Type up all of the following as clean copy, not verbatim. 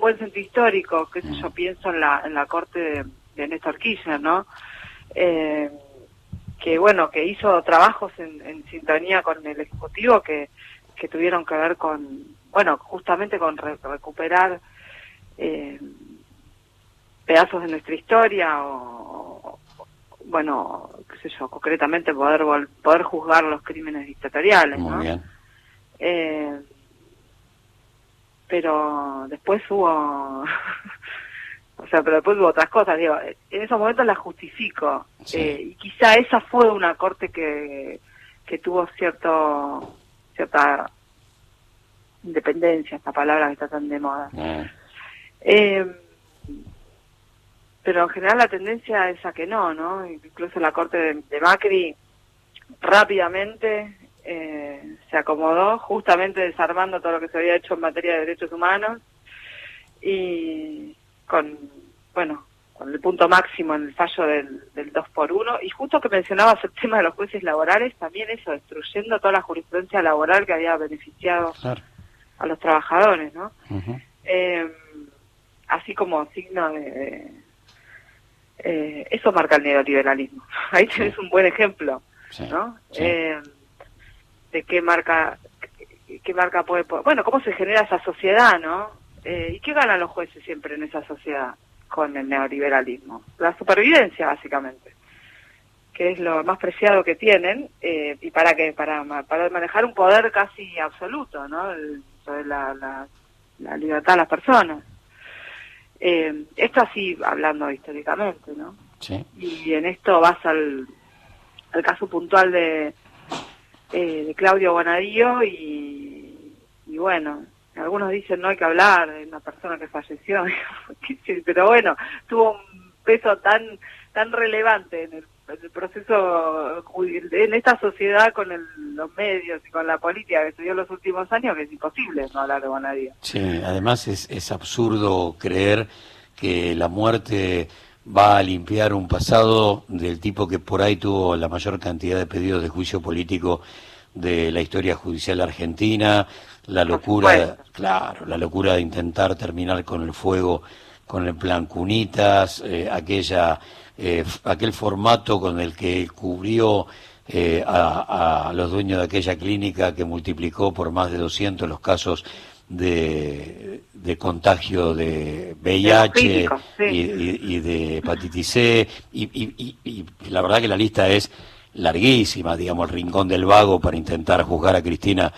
buen centro histórico, que yo pienso en la corte de Néstor Kirchner, ¿no? Que bueno, que hizo trabajos en sintonía con el Ejecutivo que tuvieron que ver con, bueno, justamente con recuperar pedazos de nuestra historia o bueno, qué sé yo, concretamente poder juzgar los crímenes dictatoriales, ¿no? Muy bien. Pero después hubo pero después hubo otras cosas, digo, en esos momentos las justifico, Sí. y quizá esa fue una corte que tuvo cierta independencia, esta palabra que está tan de moda. Pero en general la tendencia es a que no, incluso la corte de Macri rápidamente se acomodó, justamente desarmando todo lo que se había hecho en materia de derechos humanos y con el punto máximo en el fallo del 2x1, y justo que mencionabas el tema de los jueces laborales, también eso, destruyendo toda la jurisprudencia laboral que había beneficiado a los trabajadores, ¿no? Así como signo de eso marca el neoliberalismo. Ahí tenés un buen ejemplo, ¿no? De qué marca puede, bueno, cómo se genera esa sociedad, ¿no? ¿Y qué ganan los jueces siempre en esa sociedad con el neoliberalismo? La supervivencia, básicamente, que es lo más preciado que tienen, y para manejar un poder casi absoluto, ¿no? Sobre la libertad de las personas. Esto así hablando históricamente, ¿no? Sí. Y en esto vas al caso puntual de Claudio Bonadío y bueno, algunos dicen no hay que hablar de una persona que falleció, pero bueno, tuvo un peso tan relevante en el proceso, en esta sociedad con los medios y con la política que se dio en los últimos años, que es imposible no hablar de Bonadío. Sí, además es absurdo creer que la muerte va a limpiar un pasado del tipo que por ahí tuvo la mayor cantidad de pedidos de juicio político de la historia judicial argentina, la locura, la locura de intentar terminar con el fuego, con el plan Cunitas, aquel formato con el que cubrió a los dueños de aquella clínica que multiplicó por más de 200 los casos de contagio de VIH y de hepatitis C, y la verdad que la lista es larguísima, digamos, el rincón del vago para intentar juzgar a Cristina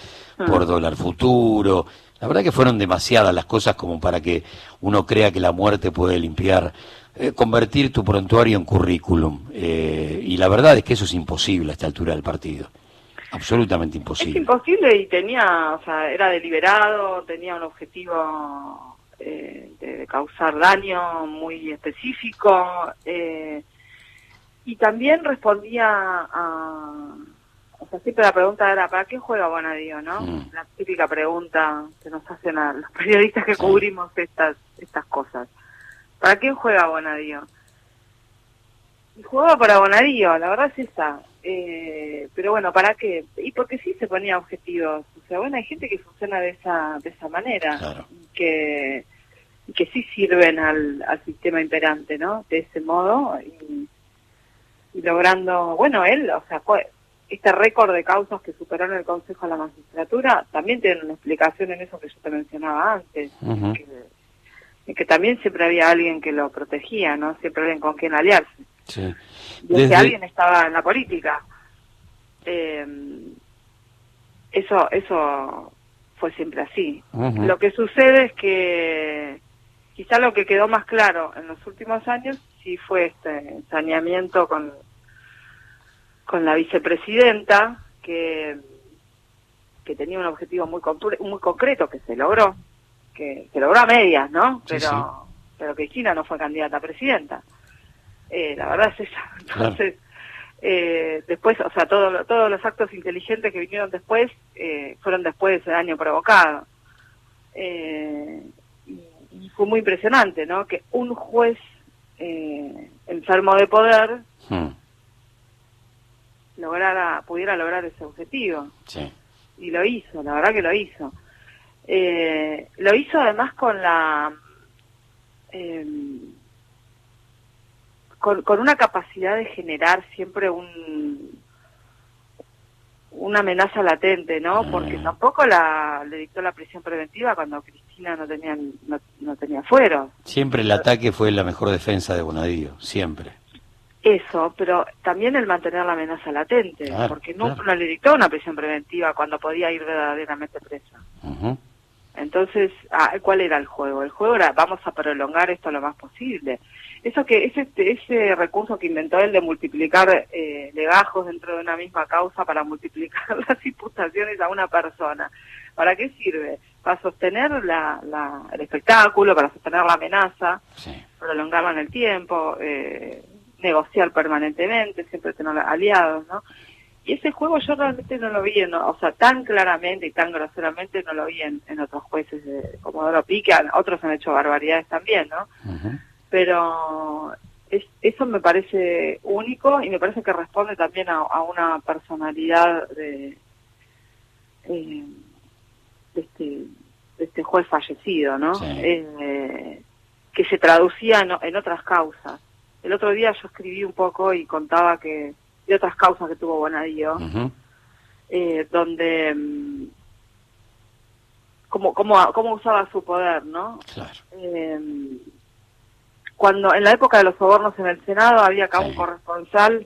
por dólar futuro. La verdad que fueron demasiadas las cosas como para que uno crea que la muerte puede limpiar, convertir tu prontuario en currículum, y la verdad es que eso es imposible a esta altura del partido. Absolutamente imposible. Es imposible y era deliberado, tenía un objetivo de causar daño muy específico, y también respondía siempre la pregunta era ¿para qué juega Bonadío, no? La típica pregunta que nos hacen a los periodistas que cubrimos estas cosas. ¿Para quién juega Bonadío? Y jugaba para Bonadío, la verdad es esa. Pero bueno, ¿para qué? Y porque sí se ponía objetivos. O sea, bueno, hay gente que funciona de esa manera, que sí sirven al sistema imperante, ¿no? De ese modo, y logrando, bueno, él, este récord de causas que superaron el Consejo de la Magistratura, también tiene una explicación en eso que yo te mencionaba antes, que también siempre había alguien que lo protegía, ¿no? Siempre alguien con quien aliarse. Sí. Y ese alguien estaba en la política. Eso fue siempre así. Lo que sucede es que quizá lo que quedó más claro en los últimos años sí fue este saneamiento con la vicepresidenta, que tenía un objetivo muy concreto, que se logró a medias, ¿no? Pero Cristina no fue candidata a presidenta. La verdad es esa. Entonces, después, todos los actos inteligentes que vinieron después fueron después de ese daño provocado. Y fue muy impresionante, ¿no? Que un juez enfermo de poder pudiera lograr ese objetivo. Y lo hizo, la verdad que lo hizo. Lo hizo además con la con una capacidad de generar siempre una amenaza latente, ¿no? Porque tampoco le dictó la prisión preventiva cuando Cristina no tenía fuero. Siempre el ataque fue la mejor defensa de Bonadío, siempre. Eso, pero también el mantener la amenaza latente, Claro, porque no le dictó una prisión preventiva cuando podía ir verdaderamente presa. Entonces, ¿cuál era el juego? El juego era, vamos a prolongar esto lo más posible. Eso que ese recurso que inventó él de multiplicar legajos dentro de una misma causa para multiplicar las imputaciones a una persona, ¿para qué sirve? Para sostener el espectáculo, para sostener la amenaza, prolongarla en el tiempo, negociar permanentemente, siempre tener aliados, ¿no? Y ese juego yo realmente no lo vi, o sea, tan claramente y tan groseramente no lo vi en otros jueces de Comodoro Pi, que otros han hecho barbaridades también, ¿no? Pero eso me parece único y me parece que responde también a una personalidad de este juez fallecido, ¿no? Que se traducía en otras causas. El otro día yo escribí un poco y contaba que de otras causas que tuvo Bonadío, donde cómo usaba su poder, ¿no? Claro. Cuando en la época de los sobornos en el Senado había acá un corresponsal,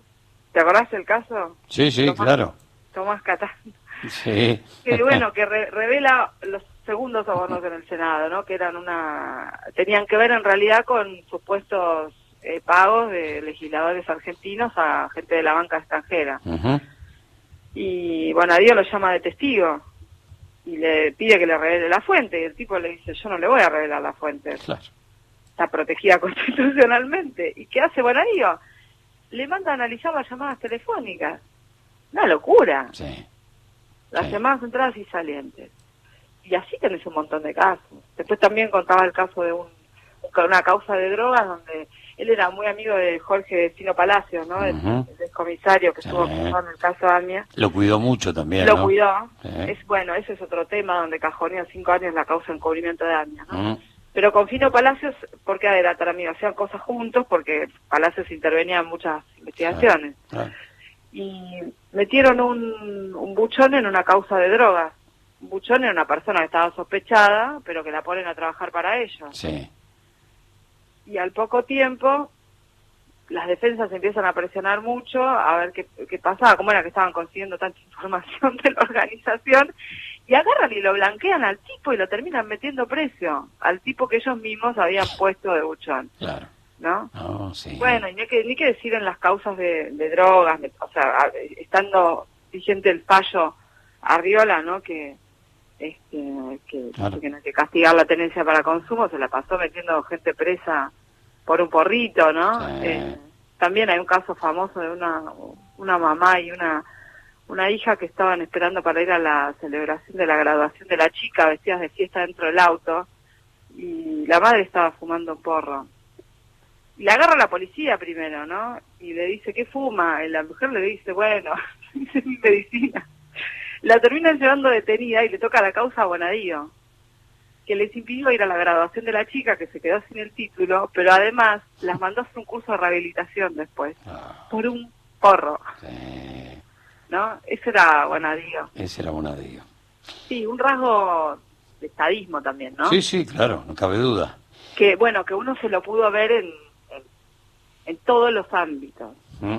¿te acordás del caso? Sí, claro. Tomás Catán. Sí. Que bueno, que revela los segundos sobornos en el Senado, ¿no? Que eran tenían que ver en realidad con supuestos pagos de legisladores argentinos a gente de la banca extranjera. Y Bonadío lo llama de testigo y le pide que le revele la fuente, y el tipo le dice, yo no le voy a revelar la fuente. Claro. Está protegida constitucionalmente. ¿Y qué hace Bonadío? Le manda a analizar las llamadas telefónicas. Una locura. Las llamadas entradas y salientes. Y así tenés un montón de casos. Después también contaba el caso de una causa de drogas donde él era muy amigo de Jorge Sino Palacios, ¿no? El comisario que estuvo acusado en el caso AMIA. Lo cuidó mucho también, Lo cuidó. Bueno, ese es otro tema donde cajoneó 5 años la causa de encubrimiento de AMIA, ¿no? Pero con Fino Palacios, ¿por qué era tan amigo? Hacían cosas juntos porque Palacios intervenía en muchas investigaciones. Y metieron un buchón en una causa de drogas. Un buchón era una persona que estaba sospechada, pero que la ponen a trabajar para ellos. Y al poco tiempo, las defensas empiezan a presionar mucho a ver qué pasaba, cómo era que estaban consiguiendo tanta información de la organización, y agarran y lo blanquean al tipo y lo terminan metiendo preso, al tipo que ellos mismos habían puesto de buchón. Claro. ¿No? Bueno, y ni que decir en las causas de drogas, o sea, estando vigente el fallo Arriola, ¿no? Que no hay que castigar la tenencia para consumo, se la pasó metiendo gente presa por un porrito, ¿no? También hay un caso famoso de una mamá y una hija que estaban esperando para ir a la celebración de la graduación de la chica, vestidas de fiesta dentro del auto, y la madre estaba fumando un porro. Y la agarra la policía primero, ¿no? Y le dice, ¿qué fuma? Y la mujer le dice, bueno, es mi medicina. La terminan llevando detenida y le toca la causa a Bonadío, que les impidió ir a la graduación de la chica, que se quedó sin el título, pero además las mandó a hacer un curso de rehabilitación después, por un porro. ¿No? Ese era Bonadío. Sí, un rasgo de estadismo también, ¿no? Sí, claro, no cabe duda. Que, bueno, que uno se lo pudo ver en todos los ámbitos.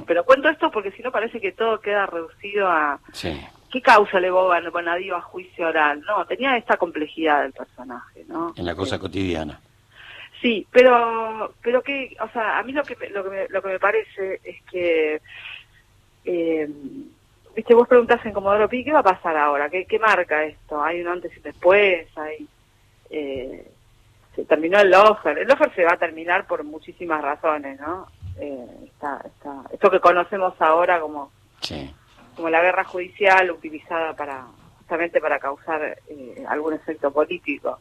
Pero cuento esto porque si no parece que todo queda reducido a... ¿Qué causa elevó Bonadío a juicio oral? No, tenía esta complejidad del personaje, ¿no? En la cosa cotidiana. Sí, pero que, o sea, a mí lo que me parece es que, viste, vos preguntás en Comodoro Pi, ¿qué va a pasar ahora? ¿Qué marca esto? ¿Hay un antes y después? Se terminó el lawfare. El lawfare se va a terminar por muchísimas razones, ¿no? Esto que conocemos ahora como la guerra judicial utilizada justamente para causar algún efecto político.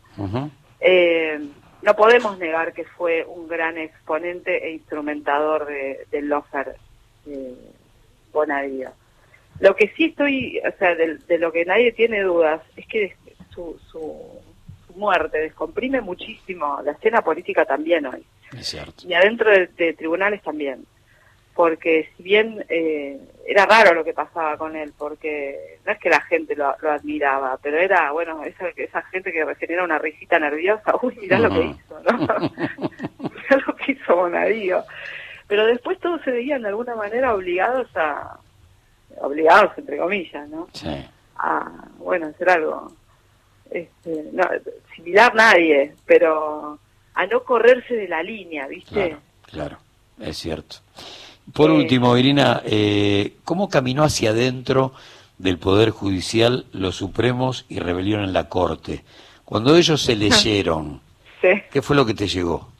No podemos negar que fue un gran exponente e instrumentador del lawfare Bonadío. Lo que sí de lo que nadie tiene dudas es que su su muerte, descomprime muchísimo la escena política también hoy. Es cierto. Y adentro de tribunales también. Porque si bien era raro lo que pasaba con él, porque no es que la gente lo admiraba, pero era, bueno, esa gente que genera una risita nerviosa, uy, mirá lo que hizo, ¿no? Mirá lo que hizo Bonadío. Pero después todos se veían de alguna manera obligados entre comillas, ¿no? Sí. A, bueno, hacer algo. No, similar nadie, pero a no correrse de la línea, ¿viste? Claro, es cierto. Por último, Irina, ¿cómo caminó hacia adentro del Poder Judicial los Supremos y Rebelión en la Corte? Cuando ellos se leyeron, sí. ¿Qué fue lo que te llegó?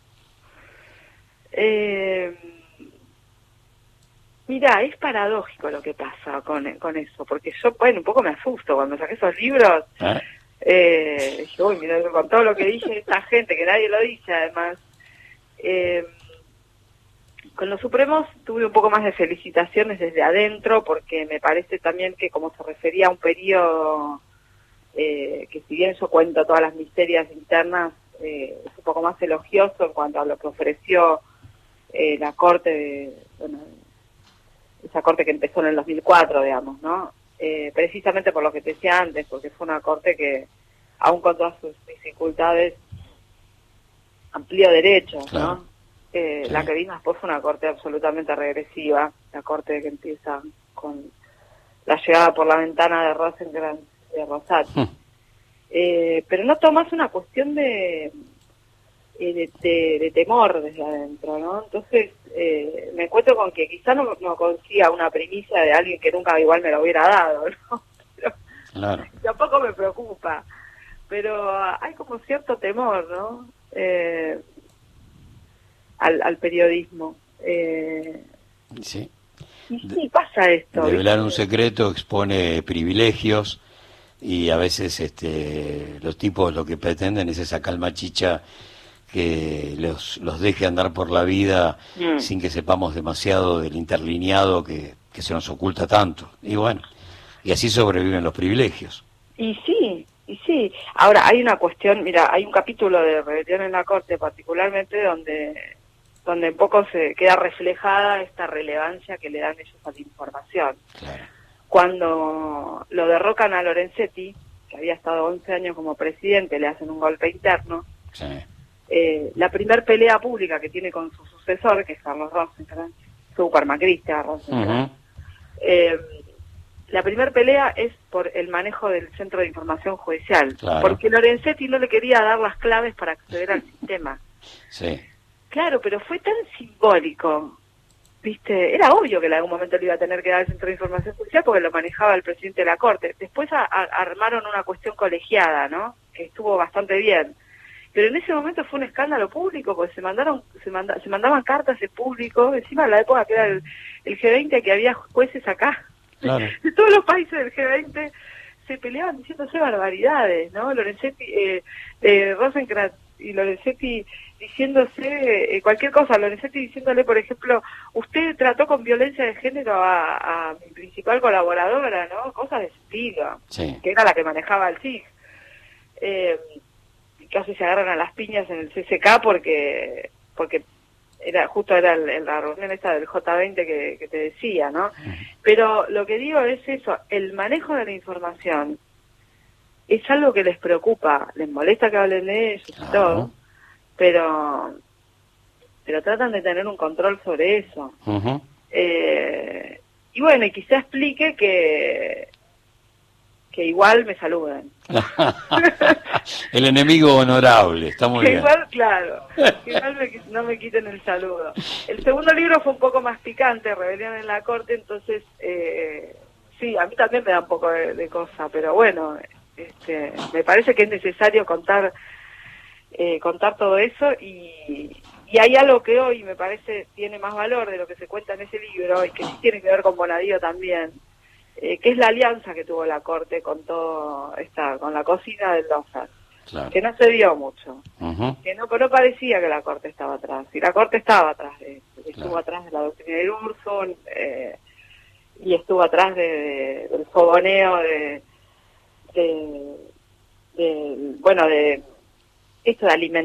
Mira, es paradójico lo que pasa con eso, porque yo, bueno, un poco me asusto cuando saqué esos libros. Dije, uy, mira, con todo lo que dice esta gente, que nadie lo dice, además. Con los Supremos tuve un poco más de felicitaciones desde adentro, porque me parece también que como se refería a un periodo que si bien yo cuento todas las miserias internas, es un poco más elogioso en cuanto a lo que ofreció la Corte, esa Corte que empezó en el 2004, digamos, ¿no? Precisamente por lo que te decía antes, porque fue una Corte que, aún con todas sus dificultades, amplió derechos, claro. ¿no? La que vino después fue una Corte absolutamente regresiva, la Corte que empieza con la llegada por la ventana de Rosenkrantz de Rosati. Pero no tomas una cuestión de temor desde adentro, ¿no? Entonces me encuentro con que quizá no consiga una primicia de alguien que nunca igual me lo hubiera dado, ¿no? Pero claro. Tampoco me preocupa, pero hay como cierto temor, ¿no? Al periodismo. Sí. Y sí, pasa esto. Develar un secreto expone privilegios y a veces los tipos lo que pretenden es esa calma chicha que los deje andar por la vida sin que sepamos demasiado del interlineado que se nos oculta tanto. Y bueno, y así sobreviven los privilegios. Y sí. Ahora, hay una cuestión, mira, hay un capítulo de Rebelión en la Corte particularmente donde un poco se queda reflejada esta relevancia que le dan ellos a la información. Claro. Cuando lo derrocan a Lorenzetti, que había estado 11 años como presidente, le hacen un golpe interno, sí. La primer pelea pública que tiene con su sucesor, que es Carlos Rosenkrantz, súper macrista Rosenkrantz, la primer pelea es por el manejo del Centro de Información Judicial, claro. porque Lorenzetti no le quería dar las claves para acceder al sistema. Sí. Claro, pero fue tan simbólico, ¿viste? Era obvio que en algún momento le iba a tener que dar el Centro de Información Judicial porque lo manejaba el presidente de la Corte. Después armaron una cuestión colegiada, ¿no? Que estuvo bastante bien. Pero en ese momento fue un escándalo público porque se mandaban cartas en público, encima de la época que era el G20, que había jueces acá. Claro. De todos los países del G20 se peleaban diciéndose barbaridades, ¿no? Lorenzetti, Rosenkrantz y Lorenzetti diciéndose cualquier cosa, Lorenzetti diciéndole, por ejemplo, usted trató con violencia de género a mi principal colaboradora, ¿no? Cosas de ese estilo, sí. Que era la que manejaba el SIG. Casi se agarran a las piñas en el CCK porque era la reunión esta del J20 que te decía, ¿no? Pero lo que digo es eso, el manejo de la información es algo que les preocupa, les molesta que hablen de ellos y todo, pero tratan de tener un control sobre eso. Y bueno, y quizá explique que igual me saluden. El enemigo honorable, está muy bien. Igual, claro, igual no me quiten el saludo. El segundo libro fue un poco más picante, Rebelión en la Corte, entonces, sí, a mí también me da un poco de cosa, pero bueno, me parece que es necesario contar todo eso y hay algo que hoy me parece tiene más valor de lo que se cuenta en ese libro y que sí tiene que ver con Bonadío también, que es la alianza que tuvo la Corte con con la cocina del Lozas, claro. Que no se dio mucho, que no parecía que la Corte estaba atrás, y la Corte estaba atrás estuvo atrás de la doctrina de Urso, y estuvo atrás del fogoneo de esto de alimentar